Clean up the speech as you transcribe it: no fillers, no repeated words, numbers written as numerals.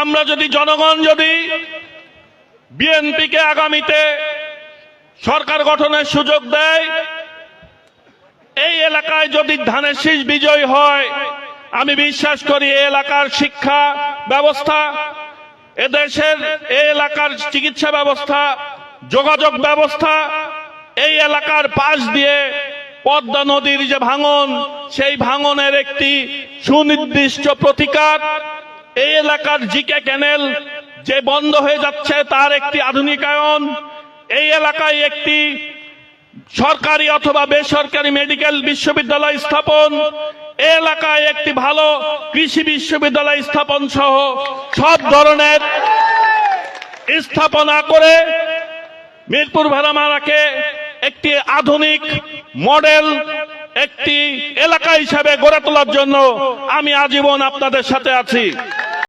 আমরা যদি জনগণ যদি বিএনপিকে আগামীতে সরকার গঠনের সুযোগ দেয়, এই এলাকায় যদি ধানের শীষ বিজয় হয়, আমি বিশ্বাস করি এই এলাকার শিক্ষা ব্যবস্থা, এদেশের এই এলাকার চিকিৎসা ব্যবস্থা, যোগাযোগ ব্যবস্থা, এই এলাকার পাশ দিয়ে পদ্মা নদীর যে ভাঙন, সেই ভাঙনের একটি সুনির্দিষ্ট প্রতিকার, এই এলাকার জিকে ক্যানেল যে বন্ধ হয়ে যাচ্ছে তার একটি আধুনিকায়ন, এই এলাকায় একটি সরকারি অথবা বেসরকারি মেডিকেল বিশ্ববিদ্যালয় স্থাপন, এলাকায় একটি ভালো কৃষি বিশ্ববিদ্যালয় স্থাপন সহ সব ধরনের স্থাপনা করে মিরপুর ভেড়ামারাকে একটি আধুনিক মডেল একটি এলাকা হিসাবে গড়ে তোলার জন্য আমি আজীবন আপনাদের সাথে আছি।